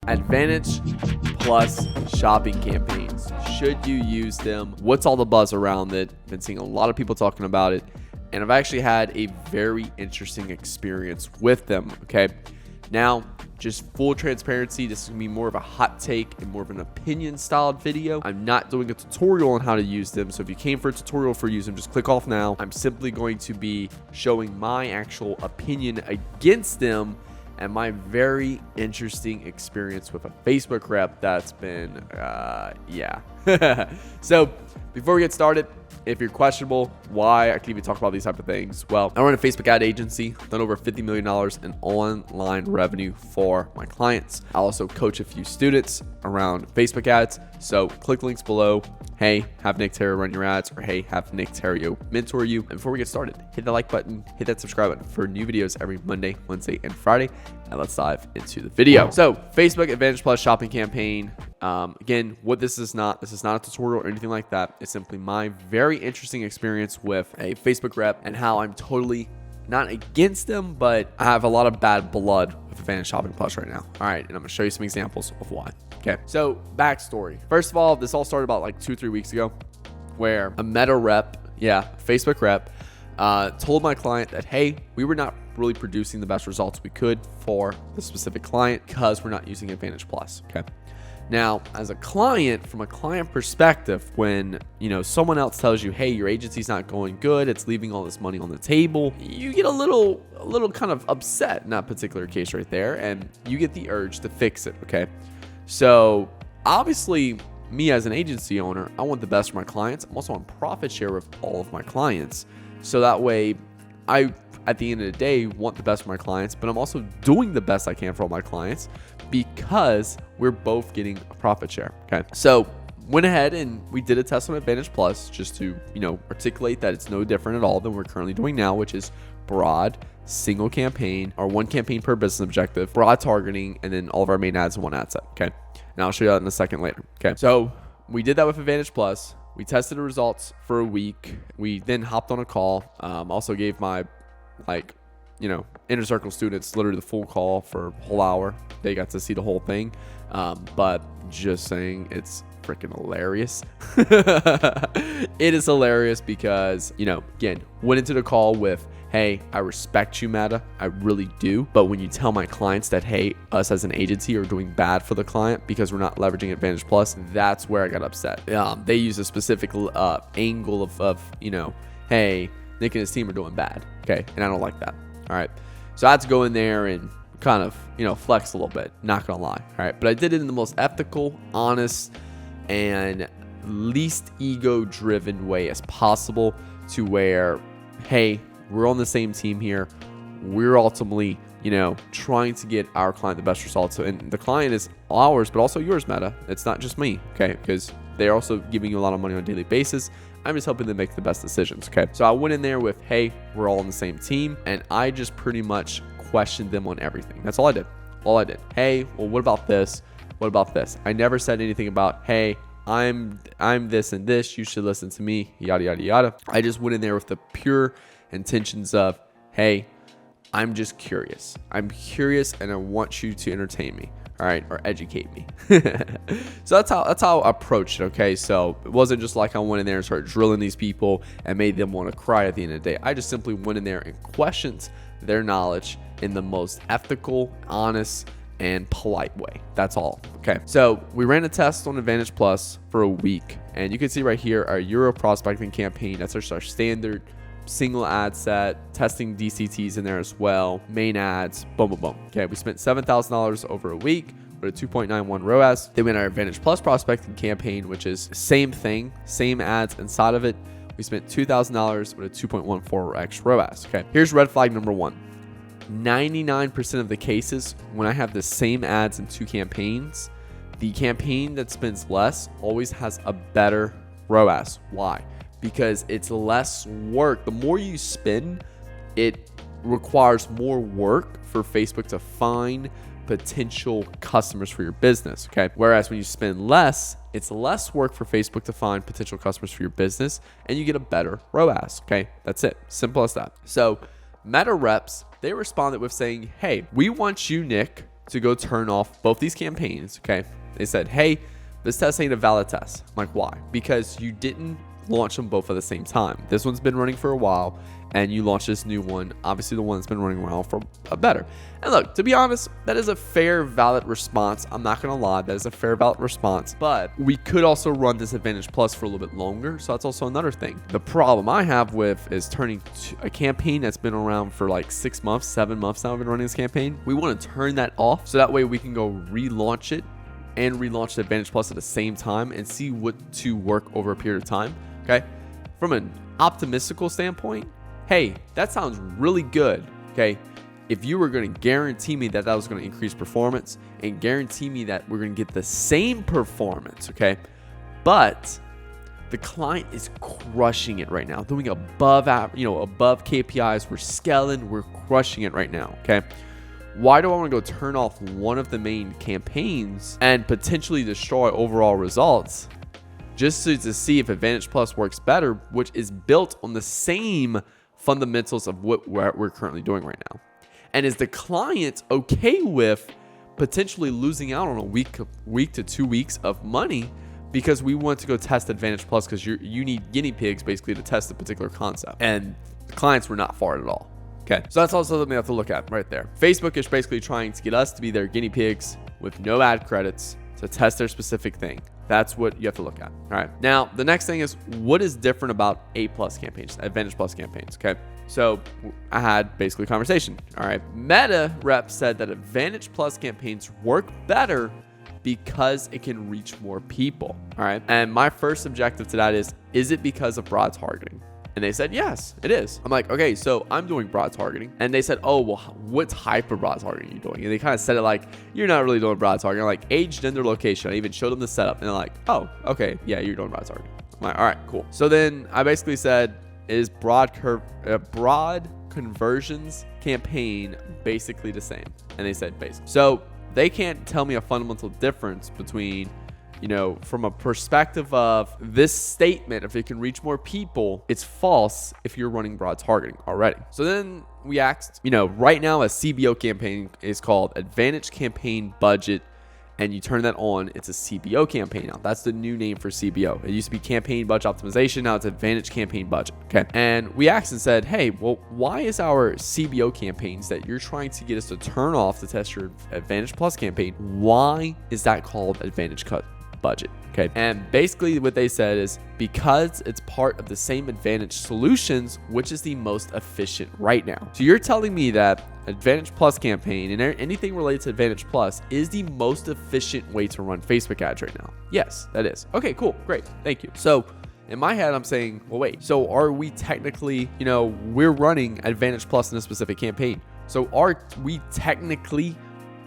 Advantage Plus shopping campaigns. Should you use them? What's all the buzz around it? Been seeing a lot of people talking about it, and I've actually had a very interesting experience with them. Okay, now just full transparency, this is gonna be more of a hot take and more of an opinion styled video. I'm not doing a tutorial on how to use them, so if you came for a tutorial for using them, just click off now. I'm simply going to be showing my actual opinion against them and my very interesting experience with a Facebook rep that's been, yeah. So before we get started, if you're questionable why I can even talk about these type of things, well, I run a Facebook ad agency, done over $50 million in online revenue for my clients. I also coach a few students around Facebook ads. So click links below. Hey, have Nick Theriot run your ads, or hey, have Nick Theriot mentor you. And before we get started, hit the like button, hit that subscribe button for new videos every Monday, Wednesday, and Friday. And let's dive into the video. So Facebook Advantage Plus shopping campaign. Again, what this is not a tutorial or anything like that. It's simply my very interesting experience with a Facebook rep and how I'm totally not against them, but I have a lot of bad blood with Advantage Shopping Plus right now. All right, and I'm gonna show you some examples of why. Okay, so backstory. First of all, this all started about like 2-3 weeks ago, where a Meta rep, Facebook rep, told my client that, hey, we were not really producing the best results we could for the specific client because we're not using Advantage Plus. Okay. Now, as a client, from a client perspective, when someone else tells you, hey, your agency's not going good, it's leaving all this money on the table, you get a little kind of upset in that particular case right there, and you get the urge to fix it. Okay. So obviously, me as an agency owner, I want the best for my clients. I'm also on profit share with all of my clients. So that way, I, at the end of the day, want the best for my clients, but I'm also doing the best I can for all my clients because we're both getting a profit share. Okay. So went ahead and we did a test on Advantage Plus just to, articulate that it's no different at all than we're currently doing now, which is broad single campaign or one campaign per business objective, broad targeting, and then all of our main ads in one ad set. Okay. And I'll show you that in a second later. Okay. So we did that with Advantage Plus. We tested the results for a week. We then hopped on a call. Also gave my inner circle students literally the full call for a whole hour. They got to see the whole thing. But just saying, it's freaking hilarious. It is hilarious because, again, went into the call with, hey, I respect you, Meta. I really do. But when you tell my clients that, hey, us as an agency are doing bad for the client because we're not leveraging Advantage Plus, that's where I got upset. They use a specific angle of, hey, Nick and his team are doing bad. Okay. And I don't like that. All right. So I had to go in there and kind of, flex a little bit. Not going to lie. All right. But I did it in the most ethical, honest, and least ego-driven way as possible to where, hey, we're on the same team here. We're ultimately, trying to get our client the best results. So, and the client is ours, but also yours, Meta. It's not just me. Okay. Because they're also giving you a lot of money on a daily basis. I'm just helping them make the best decisions. Okay. So I went in there with, hey, we're all on the same team. And I just pretty much questioned them on everything. That's all I did. Hey, well, what about this? What about this? I never said anything about, hey, I'm this and this. You should listen to me, yada, yada, yada. I just went in there with the pure intentions of, hey, I'm just curious. I'm curious and I want you to entertain me. All right, or educate me. So that's how I approached it. Okay, so it wasn't just like I went in there and started drilling these people and made them want to cry at the end of the day. I just simply went in there and questioned their knowledge in the most ethical, honest, and polite way. That's all. Okay, so we ran a test on Advantage Plus for a week, and you can see right here our Euro prospecting campaign. That's just our standard single ad set, testing DCTs in there as well, main ads, boom, boom, boom. Okay, we spent $7,000 over a week with a 2.91 ROAS. Then we had our Advantage Plus prospecting campaign, which is same thing, same ads inside of it. We spent $2,000 with a 2.14x ROAS. Okay, here's red flag number one. 99% of the cases when I have the same ads in two campaigns, the campaign that spends less always has a better ROAS. Why? Because it's less work. The more you spend, it requires more work for Facebook to find potential customers for your business. Okay. Whereas when you spend less, it's less work for Facebook to find potential customers for your business and you get a better ROAS. Okay. That's it. Simple as that. So Meta reps, they responded with saying, hey, we want you, Nick, to go turn off both these campaigns. Okay. They said, hey, this test ain't a valid test. I'm like, why? Because you didn't launch them both at the same time. This one's been running for a while, and you launched this new one, obviously the one that's been running around for a better. And look, to be honest, that is a fair, valid response. I'm not gonna lie, that is a fair, valid response. But we could also run this Advantage Plus for a little bit longer, so that's also another thing. The problem I have with is turning a campaign that's been around for like 6 months, 7 months now. I've been running this campaign. We want to turn that off, so that way we can go relaunch it and relaunch the Advantage Plus at the same time and see what to work over a period of time. Okay, from an optimistical standpoint, hey, that sounds really good. Okay, if you were going to guarantee me that was going to increase performance and guarantee me that we're going to get the same performance, okay, but the client is crushing it right now, doing above KPIs. We're scaling, we're crushing it right now. Okay, why do I want to go turn off one of the main campaigns and potentially destroy overall results just to see if Advantage Plus works better, which is built on the same fundamentals of what we're currently doing right now? And is the client okay with potentially losing out on a week to 2 weeks of money because we want to go test Advantage Plus because you need guinea pigs basically to test a particular concept? And the clients were not for it at all. Okay, so that's also something we have to look at right there. Facebook is basically trying to get us to be their guinea pigs with no ad credits to test their specific thing. That's what you have to look at. All right. Now, the next thing is, what is different about A+ campaigns, Advantage Plus campaigns? Okay. So I had basically a conversation. All right. Meta rep said that Advantage Plus campaigns work better because it can reach more people. All right. And my first objective to that is it because of broad targeting? And they said, yes, it is. I'm like, okay, so I'm doing broad targeting. And they said, oh, well, what type of broad targeting are you doing? And they kind of said it like, you're not really doing broad targeting. I'm like, age, gender, location. I even showed them the setup. And they're like, oh, okay, yeah, you're doing broad targeting. I'm like, all right, cool. So then I basically said, is broad conversions campaign basically the same? And they said, basically. So they can't tell me a fundamental difference between, from a perspective of this statement, if it can reach more people, it's false if you're running broad targeting already. So then we asked, right now a CBO campaign is called Advantage Campaign Budget, and you turn that on, it's a CBO campaign now. That's the new name for CBO. It used to be Campaign Budget Optimization. Now it's Advantage Campaign Budget. Okay. And we asked and said, hey, well, why is our CBO campaigns that you're trying to get us to turn off to test your Advantage Plus campaign, why is that called Advantage Budget? Okay. And basically what they said is because it's part of the same Advantage solutions, which is the most efficient right now. So you're telling me that Advantage Plus campaign and anything related to Advantage Plus is the most efficient way to run Facebook ads right now? Yes, that is. Okay, cool. Great. Thank you. So in my head, I'm saying, well, wait, so are we technically, we're running Advantage Plus in a specific campaign. So are we technically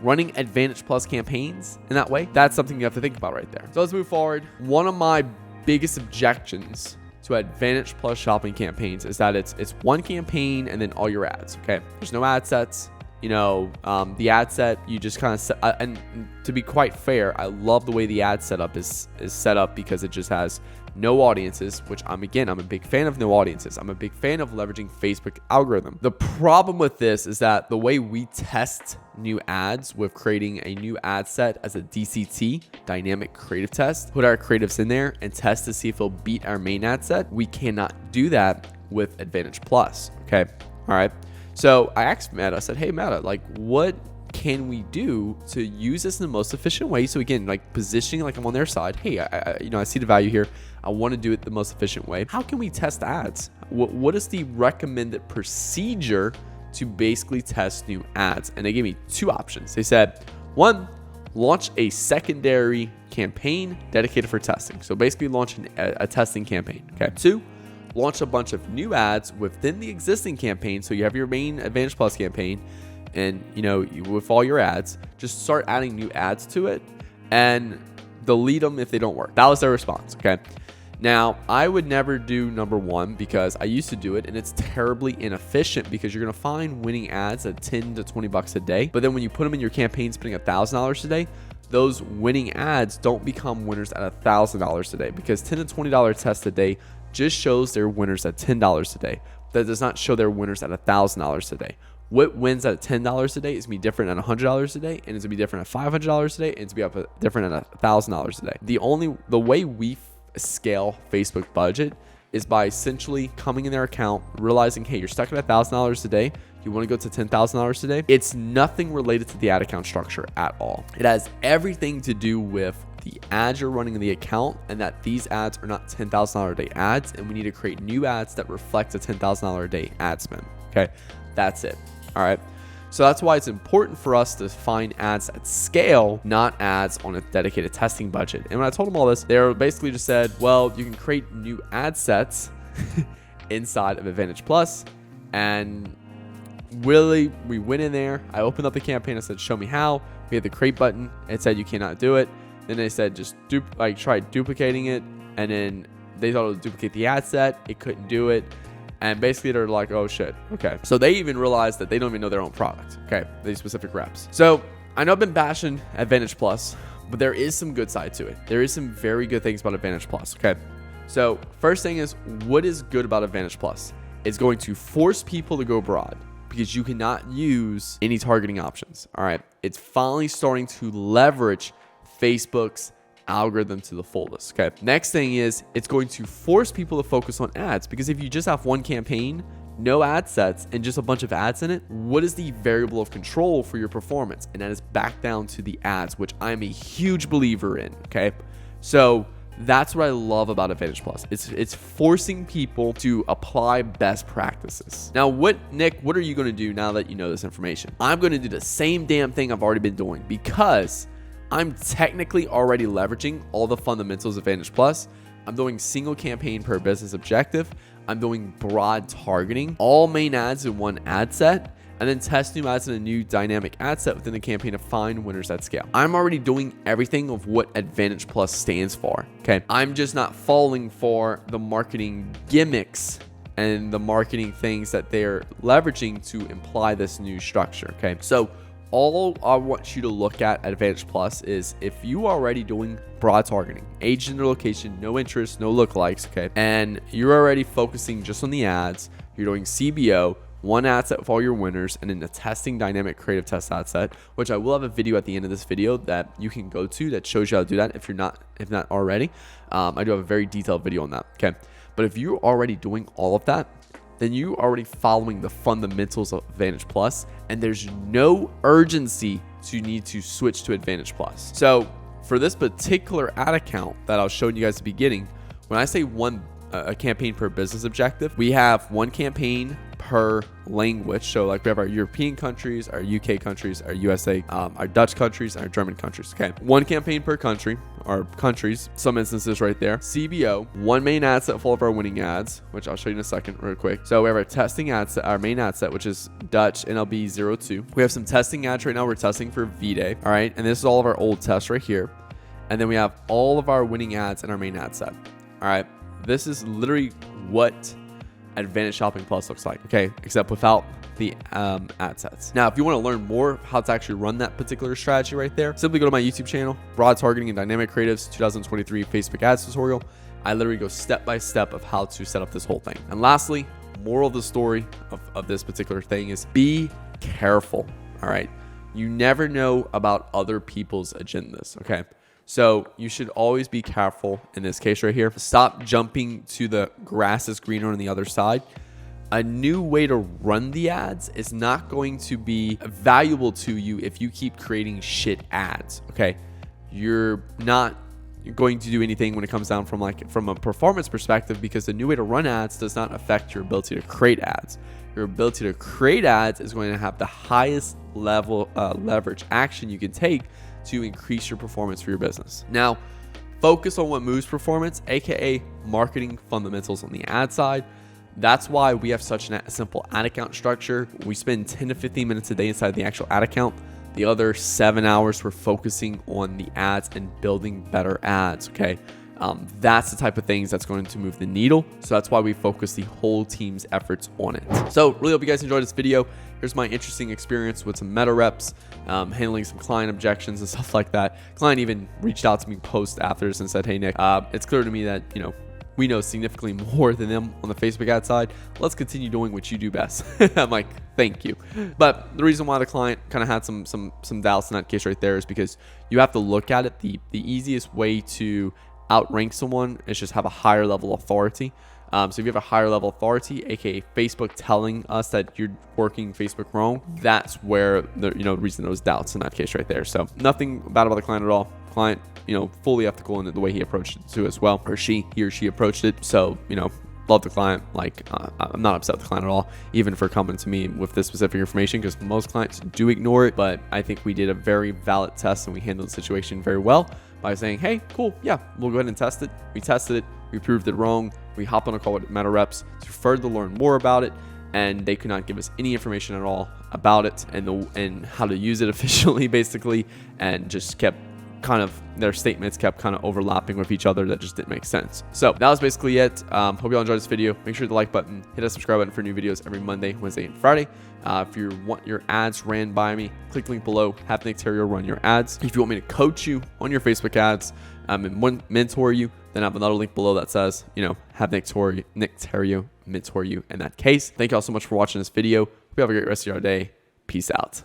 running Advantage Plus campaigns in that way? That's something you have to think about right there. So let's move forward. One of my biggest objections to Advantage Plus shopping campaigns is that it's one campaign and then all your ads. Okay, there's no ad sets. The ad set, you just kind of set, and to be quite fair, I love the way the ad setup is set up because it just has no audiences, which I'm a big fan of no audiences. I'm a big fan of leveraging Facebook algorithm. The problem with this is that the way we test new ads with creating a new ad set as a DCT, dynamic creative test, put our creatives in there and test to see if it'll beat our main ad set, we cannot do that with Advantage Plus. Okay. All right. So I asked Meta, I said, hey, Meta, like what can we do to use this in the most efficient way? So again, like positioning like I'm on their side. Hey, I see the value here. I want to do it the most efficient way. How can we test ads? What is the recommended procedure to basically test new ads? And they gave me 2 options. They said, 1, launch a secondary campaign dedicated for testing. So basically launch a testing campaign. Okay. 2, launch a bunch of new ads within the existing campaign. So you have your main Advantage Plus campaign and, with all your ads, just start adding new ads to it and delete them if they don't work. That was their response. Okay. Now, I would never do number 1 because I used to do it and it's terribly inefficient because you're going to find winning ads at $10 to $20 a day. But then when you put them in your campaign spending $1,000 a day, those winning ads don't become winners at $1,000 a day because $10 to $20 test a day just shows they're winners at $10 a day. That does not show they're winners at $1,000 a day. what wins at $10 a day is gonna be different at $100 a day, and it's gonna be different at $500 a day, and it's gonna be different at $1,000 a day. The way we scale Facebook budget is by essentially coming in their account, realizing, hey, you're stuck at $1,000 a day. You want to go to $10,000 a day. It's nothing related to the ad account structure at all. It has everything to do with the ads you're running in the account, and that these ads are not $10,000 a day ads, and we need to create new ads that reflect a $10,000 a day ad spend. Okay, that's it. All right. So that's why it's important for us to find ads at scale, not ads on a dedicated testing budget. And when I told them all this, they basically just said, well, you can create new ad sets inside of Advantage Plus. And really, we went in there. I opened up the campaign. I said, show me how. We had the create button. It said you cannot do it. Then they said just try duplicating it. And then they thought it would duplicate the ad set. It couldn't do it. And basically they're like, oh shit, okay. So they even realized that they don't even know their own product, okay, these specific reps. So I know I've been bashing Advantage Plus, but there is some good side to it. There is some very good things about Advantage Plus, okay? So first thing is, what is good about Advantage Plus? It's going to force people to go broad because you cannot use any targeting options, all right? It's finally starting to leverage Facebook's algorithm to the fullest. Okay. Next thing is, it's going to force people to focus on ads, because if you just have one campaign, no ad sets, and just a bunch of ads in it, what is the variable of control for your performance? And that is back down to the ads, which I'm a huge believer in. Okay. So that's what I love about Advantage Plus. It's forcing people to apply best practices. Now, Nick, what are you going to do now that you know this information? I'm going to do the same damn thing I've already been doing, because I'm technically already leveraging all the fundamentals of Advantage Plus. I'm doing single campaign per business objective. I'm doing broad targeting, all main ads in one ad set, and then test new ads in a new dynamic ad set within the campaign to find winners at scale. I'm already doing everything of what Advantage Plus stands for. Okay. I'm just not falling for the marketing gimmicks and the marketing things that they're leveraging to imply this new structure. Okay. So all I want you to look at Advantage Plus is, if you are already doing broad targeting, age and location, no interest, no lookalikes, okay, and you're already focusing just on the ads, you're doing CBO, one ad set with all your winners, and then a testing dynamic creative test ad set, which I will have a video at the end of this video that you can go to that shows you how to do that if not already. I do have a very detailed video on that. Okay. But if you're already doing all of that, then you're already following the fundamentals of Advantage Plus, and there's no urgency to need to switch to Advantage Plus. So for this particular ad account that I was showing you guys at the beginning, when I say a campaign per business objective, we have one campaign per language. So like we have our European countries, our UK countries, our USA, our Dutch countries, and our German countries. Okay. One campaign per country, or countries, some instances right there. CBO, one main ad set full of our winning ads, which I'll show you in a second real quick. So we have our testing ad set, our main ad set, which is Dutch NLB 02. We have some testing ads right now. We're testing for V-Day. All right. And this is all of our old tests right here. And then we have all of our winning ads in our main ad set. All right. This is literally what Advantage Shopping Plus looks like, okay, except without the ad sets. Now, if you want to learn more how to actually run that particular strategy right there, simply go to my YouTube channel, Broad Targeting and Dynamic Creatives 2023 Facebook Ads Tutorial. I literally go step by step of how to set up this whole thing. And lastly, moral of the story of this particular thing is, be careful, all right? You never know about other people's agendas, okay? So you should always be careful in this case right here. Stop jumping to the grass is greener on the other side. A new way to run the ads is not going to be valuable to you if you keep creating shit ads, okay? You're not going to do anything when it comes down from a performance perspective, because the new way to run ads does not affect your ability to create ads. Your ability to create ads is going to have the highest level leverage action you can take to increase your performance for your business. Now, focus on what moves performance, aka marketing fundamentals on the ad side. That's why we have such a simple ad account structure. We spend 10 to 15 minutes a day inside the actual ad account. The other 7 hours we're focusing on the ads and building better ads, okay? That's the type of things that's going to move the needle. So that's why we focus the whole team's efforts on it. So really hope you guys enjoyed this video. Here's my interesting experience with some meta reps, handling some client objections and stuff like that. Client even reached out to me post after this and said, hey, Nick, it's clear to me that, we know significantly more than them on the Facebook ad side. Let's continue doing what you do best. I'm like, thank you. But the reason why the client kind of had some doubts in that case right there is because you have to look at it. The easiest way to outrank someone is just have a higher level of authority. So if you have a higher level authority, aka Facebook telling us that you're working Facebook wrong, that's where the reason those doubts in that case right there. So nothing bad about the client at all. Client, fully ethical in the way he approached it too as well, or he or she approached it. So love the client. Like I'm not upset with the client at all, even for coming to me with this specific information, because most clients do ignore it. But I think we did a very valid test and we handled the situation very well by saying, hey, cool, yeah, we'll go ahead and test it. We tested it, we proved it wrong. We hop on a call with Meta reps to further learn more about it, and they could not give us any information at all about it and how to use it efficiently, basically, and just kept their statements kept kind of overlapping with each other. That just didn't make sense. So that was basically it. Hope you all enjoyed this video. Make sure to like button, hit that subscribe button for new videos every Monday, Wednesday, and Friday. If you want your ads ran by me, click the link below. Have Nick Theriot run your ads. If you want me to coach you on your Facebook ads and mentor you, then I have another link below that says, have Nick Theriot mentor you in that case. Thank you all so much for watching this video. Hope you have a great rest of your day. Peace out.